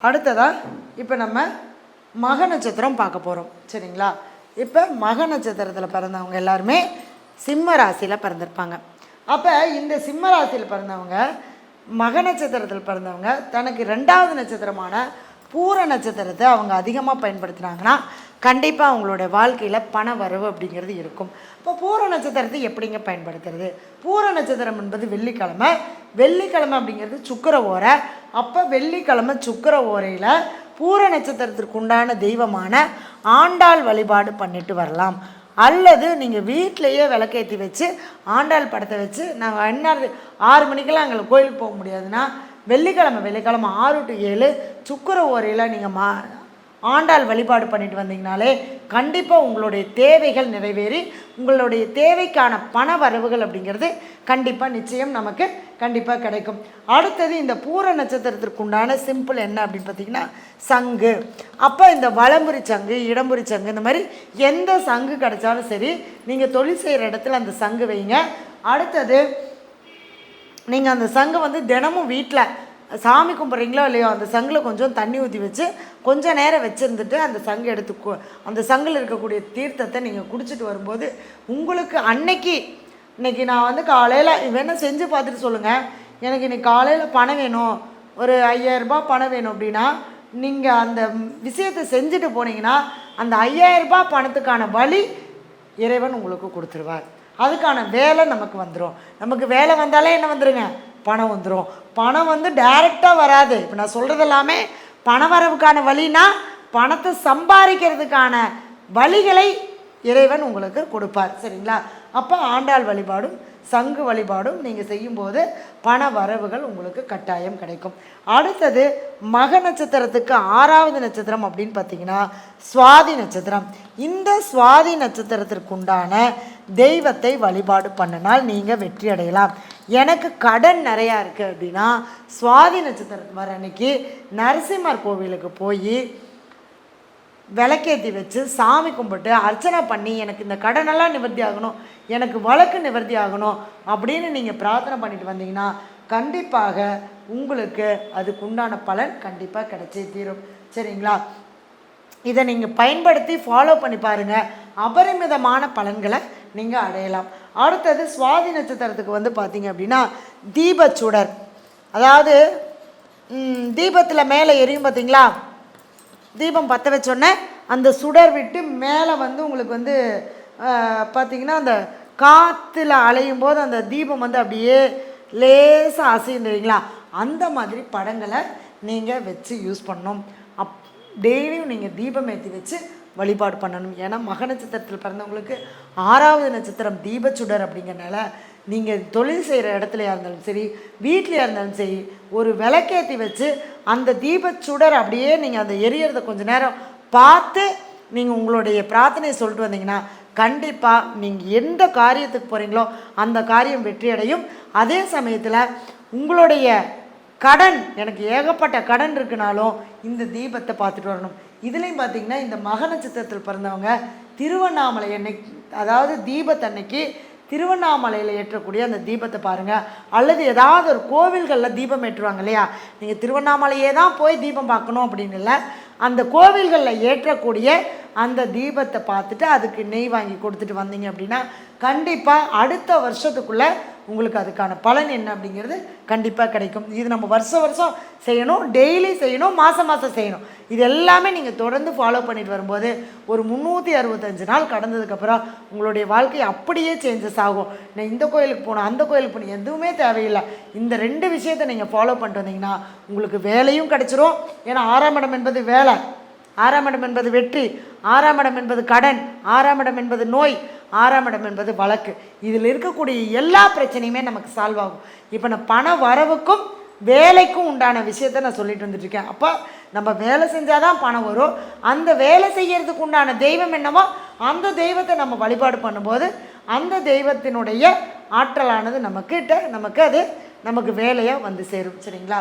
அடுத்ததாக இப்போ நம்ம மக நட்சத்திரம் பார்க்க போகிறோம். சரிங்களா? இப்போ மக நட்சத்திரத்தில் பிறந்தவங்க எல்லாருமே சிம்ம ராசியில் பிறந்திருப்பாங்க. அப்போ இந்த சிம்ம ராசியில் பிறந்தவங்க மக நட்சத்திரத்தில் பிறந்தவங்க தனக்கு 2வது நட்சத்திரமான பூர நட்சத்திரத்தை அவங்க அதிகமாக பயன்படுத்தினாங்கன்னா கண்டிப்பாக அவங்களுடைய வாழ்க்கையில் பண வரவு அப்படிங்கிறது இருக்கும். இப்போ பூர நட்சத்திரத்தை எப்படிங்க பயன்படுத்துறது? பூர நட்சத்திரம் என்பது வெள்ளிக்கிழமை. வெள்ளிக்கிழமை அப்படிங்கிறது சுக்கிர ஓரை. அப்போ வெள்ளிக்கிழமை சுக்கிர ஓரையில் பூர நட்சத்திரத்திற்கு உண்டான தெய்வமான ஆண்டாள் வழிபாடு பண்ணிட்டு வரலாம். அல்லது நீங்கள் வீட்டிலையே விளக்கேற்றி வச்சு ஆண்டாள் படத்தை வச்சு நாங்கள் என்ன 6 மணிக்கெல்லாம் எங்களுக்கு கோயிலுக்கு போக முடியாதுன்னா வெள்ளிக்கிழமை 6 to 7 சுக்கிர ஓரையில் நீங்கள் ஆண்டாள் வழிபாடு பண்ணிட்டு வந்தீங்கனாலே கண்டிப்பாக உங்களுடைய தேவைகள் நிறைவேறி உங்களுடைய தேவைக்கான பண வரவுகள் அப்படிங்கிறது கண்டிப்பாக நிச்சயம் நமக்கு கண்டிப்பாக கிடைக்கும். அடுத்தது இந்த பூர நட்சத்திரத்திற்கு உண்டான சிம்பிள் என்ன அப்படின்னு பார்த்தீங்கன்னா சங்கு. அப்போ இந்த வலம்புரி சங்கு, இடம்புரி சங்கு, இந்த மாதிரி எந்த சங்கு கிடைச்சாலும் சரி நீங்கள் தொழில் செய்கிற இடத்துல அந்த சங்கு வைங்க. அடுத்தது நீங்கள் அந்த சங்கு தினமும் வீட்டில் சாமி கும்பிட்றீங்களோ இல்லையோ அந்த சங்கில் கொஞ்சம் தண்ணி ஊற்றி வச்சு கொஞ்சம் நேரம் வச்சுருந்துட்டு அந்த சங்கு எடுத்து அந்த சங்கில் இருக்கக்கூடிய தீர்த்தத்தை நீங்கள் குடிச்சிட்டு வரும்போது உங்களுக்கு இன்றைக்கி நான் காலையில் வேணால் செஞ்சு பார்த்துட்டு சொல்லுங்கள், எனக்கு இன்றைக்கி காலையில் பணம் வேணும், ஒரு 5000 ரூபாய் பணம் வேணும் அப்படின்னா நீங்கள் அந்த விஷயத்தை செஞ்சுட்டு போனீங்கன்னா அந்த 5000 ரூபாய் பணத்துக்கான வழி இறைவன் உங்களுக்கு கொடுத்துருவார். அதுக்கான வேலை நமக்கு வந்துடும். நமக்கு வேலை வந்தாலே என்ன வந்துடுங்க, பணம் வந்துடும். பணம் டைரெக்டாக வராது. இப்போ நான் சொல்கிறது எல்லாமே பண வரவுக்கான வழினா பணத்தை சம்பாதிக்கிறதுக்கான வழிகளை இறைவன் உங்களுக்கு கொடுப்பார். சரிங்களா? அப்போ ஆண்டாள் வழிபாடும் சங்கு வழிபாடும் நீங்கள் செய்யும்போது பண வரவுகள் உங்களுக்கு கட்டாயம் கிடைக்கும். அடுத்தது மக நட்சத்திரத்துக்கு 6வது நட்சத்திரம் அப்படின்னு பார்த்தீங்கன்னா சுவாதி நட்சத்திரம். இந்த சுவாதி நட்சத்திரத்திற்குண்டான தெய்வத்தை வழிபாடு பண்ணினால் நீங்கள் வெற்றி அடையலாம். எனக்கு கடன் நிறையா இருக்குது அப்படின்னா சுவாதி நட்சத்திரம் வர அன்னைக்கு நரசிம்மர் கோவிலுக்கு போய் விளக்கேற்றி வச்சு சாமி கும்பிட்டு அர்ச்சனை பண்ணி எனக்கு இந்த கடனெல்லாம் நிவர்த்தி ஆகணும், எனக்கு வழக்கு நிவர்த்தி ஆகணும் அப்படின்னு நீங்கள் பிரார்த்தனை பண்ணிட்டு வந்தீங்கன்னா கண்டிப்பாக உங்களுக்கு அதுக்கு உண்டான பலன் கண்டிப்பாக கிடைச்சே தீரும். சரிங்களா? இதை நீங்கள் பயன்படுத்தி ஃபாலோ பண்ணி பாருங்கள், அபரிமிதமான பலன்களை நீங்கள் அடையலாம். அடுத்தது சுவாதி நட்சத்திரத்துக்கு பார்த்தீங்க அப்படின்னா தீபச்சுடர், அதாவது தீபத்தில் மேலே எரியும் பார்த்தீங்களா, தீபம் பற்ற வச்சோன்னே அந்த சுடர் விட்டு மேலே உங்களுக்கு பார்த்திங்கன்னா அந்த காற்றுல அலையும் போது அந்த தீபம் அப்படியே லேசாக அசைந்துங்களா, அந்த மாதிரி படங்களை நீங்கள் வச்சு யூஸ் பண்ணணும். டெய்லியும் நீங்கள் தீபம் ஏற்றி வச்சு வழிபாடு பண்ணணும். ஏன்னா மக நட்சத்திரத்தில் பிறந்தவங்களுக்கு 6வது நட்சத்திரம் தீபச்சுடர் அப்படிங்கிறனால நீங்கள் தொழில் செய்கிற இடத்துலையா இருந்தாலும் சரி வீட்லையா இருந்தாலும் சரி ஒரு விளக்கேற்றி வச்சு அந்த தீபச்சுடர் அப்படியே நீங்கள் அந்த எரியறதை கொஞ்சம் நேரம் பார்த்து நீங்கள் உங்களுடைய பிரார்த்தனையை சொல்லிட்டு வந்தீங்கன்னா கண்டிப்பாக நீங்கள் எந்த காரியத்துக்கு போகிறீங்களோ அந்த காரியம் வெற்றி அடையும். அதே சமயத்தில் உங்களுடைய கடன், எனக்கு ஏகப்பட்ட கடன் இருக்குனாலும் இந்த தீபத்தை பார்த்துட்டு வரணும். இதுலேயும் பார்த்திங்கன்னா இந்த மக நட்சத்திரத்தில் பிறந்தவங்க திருவண்ணாமலை அன்னைக்கு, அதாவது தீபத்தன்னைக்கு திருவண்ணாமலையில் ஏற்றக்கூடிய அந்த தீபத்தை பாருங்கள். அல்லது ஏதாவது ஒரு கோவில்களில் தீபம் ஏற்றுவாங்க இல்லையா, நீங்கள் திருவண்ணாமலையே தான் போய் தீபம் பார்க்கணும் அப்படின்னு இல்லை, அந்த கோவில்களில் ஏற்றக்கூடிய அந்த தீபத்தை பார்த்துட்டு அதுக்கு நெய் வாங்கி கொடுத்துட்டு வந்தீங்க அப்படின்னா கண்டிப்பாக அடுத்த வருஷத்துக்குள்ளே உங்களுக்கு அதுக்கான பலன் என்ன அப்படிங்கிறது கண்டிப்பாக கிடைக்கும். இது நம்ம வருஷம் செய்யணும், டெய்லி செய்யணும், மாதம் செய்யணும். இது எல்லாமே நீங்கள் தொடர்ந்து ஃபாலோ பண்ணிட்டு வரும்போது ஒரு 365 நாள் கடந்ததுக்கப்புறம் உங்களுடைய வாழ்க்கை அப்படியே சேஞ்சஸ் ஆகும். நான் இந்த கோயிலுக்கு போகணும் அந்த கோயிலுக்கு போகணும் எதுவுமே தேவையில்லை. இந்த 2 விஷயத்தை நீங்கள் ஃபாலோ பண்ணிட்டு வந்தீங்கன்னா உங்களுக்கு வேலையும் கிடைச்சிரும். ஏன்னா 6ஆம் இடம் என்பது வேலை, 6ஆம் இடம் என்பது வெற்றி, 6ஆம் இடம் என்பது கடன், 6ஆம் இடம் என்பது நோய், 6ஆம் இடம் என்பது வழக்கு. இதில் இருக்கக்கூடிய எல்லா பிரச்சனையுமே நமக்கு சால்வ் ஆகும். இப்போ நான் பண வரவுக்கும் வேலைக்கும் உண்டான விஷயத்தை நான் சொல்லிட்டு வந்துட்டுருக்கேன். அப்போ நம்ம வேலை செஞ்சால் தான் பணம் வரும். அந்த வேலை செய்கிறதுக்கு உண்டான தெய்வம் என்னவோ அந்த தெய்வத்தை நம்ம வழிபாடு பண்ணும்போது அந்த தெய்வத்தினுடைய ஆற்றலானது நமக்கு அது நமக்கு வேலையாக சேரும். சரிங்களா?